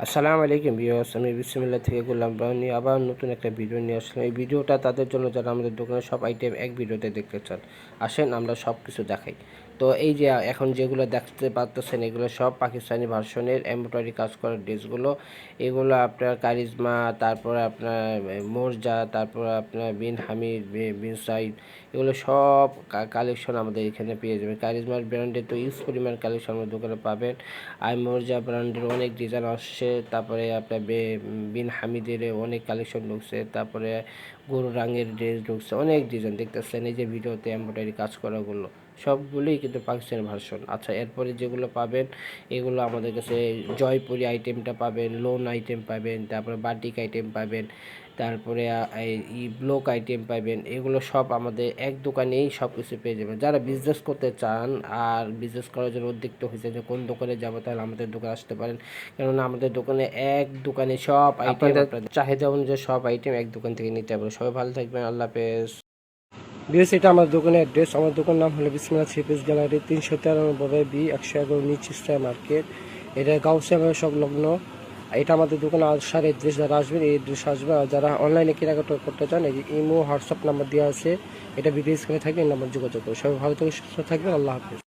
আসসালামু আলাইকুম ভিউয়ার্স, আমি বিসমিল্লাহ থেকে গোলাম নিয়ে আবার নতুন একটা ভিডিও নিয়ে আসলাম। এই ভিডিওটা তাদের জন্য যারা আমাদের দোকানের সব আইটেম এক ভিডিওতে দেখতে চান। আসেন আমরা সব কিছু দেখাই। তো এই যে এখন যেগুলো দেখতে পাচ্ছেন এগুলো সব পাকিস্তানি ভার্সনের এমব্রয়ডারি কাজ করা ড্রেসগুলো। এগুলো আপনার কারিজমা, তারপরে আপনার মোর্জা, তারপরে আপনার বিন হামিদ, বিন সাইদ, এগুলো সব কালেকশন আমাদের এখানে পেয়ে যাবেন। কারিজমার ব্র্যান্ডের তো ইউজ পরিমাণ কালেকশন আমাদের দোকানে পাবেন। মোর্জা ব্র্যান্ডের অনেক ডিজাইন আসছে, তারপরে আপনার বিন হামিদের অনেক কালেকশন ঢুকছে, তারপরে গরু রঙের ড্রেস ঢুকছে, অনেক ডিজাইন দেখতেছেন এই যে ভিডিওতে এমব্রয়ডারি কাজ করাগুলো সবগুলোই কিন্তু পাকিস্তানি ভার্সন। আচ্ছা, এরপরে যেগুলো পাবেন এগুলো আমাদের কাছে জয়পুরি আইটেমটা পাবেন, লোন আইটেম পাবেন, তারপরে বাটিক আইটেম পাবেন, তারপরে এই ব্লক আইটেম পাবেন। এগুলো সব আমাদের এক দোকানেই সব কিছু পেয়ে যাবেন। যারা বিজনেস করতে চান আর বিজনেস করার জন্য উদ্যুক্ত হয়েছে যে কোন দোকানে যাবো, তাহলে আমাদের দোকানে আসতে পারেন। কেননা আমাদের দোকানে এক দোকানে সব আইটেম আপনাদের চাহিদা অনুযায়ী সব আইটেম এক দোকান থেকে নিতে পারবেন। সবাই ভালো থাকবেন, আল্লাহ হাফেজ। বিএস, এটা আমার দোকানের অ্যাড্রেস। আমার দোকানের নাম হলো বিসমিল্লাহ থ্রি পিস গ্যালারি, 393 B 111 নিচ ইস্টার মার্কেট। এটা গাউসিয়া সংলগ্ন। এটা আমাদের দোকানে আসার অ্যাড্রেস, যারা আসবেন এই অ্যাড্রেস আসবে। আর যারা অনলাইনে কেনাকাটা করতে চান, এই ইমো হোয়াটসঅ্যাপ নাম্বার দেওয়া আছে, এটা ভিডিও স্ক্রিনে থাকবে, এই নাম্বার যোগাযোগ করুন। সবাই ভালো থেকে সুস্থ থাকবেন, আল্লাহ হাফেজ।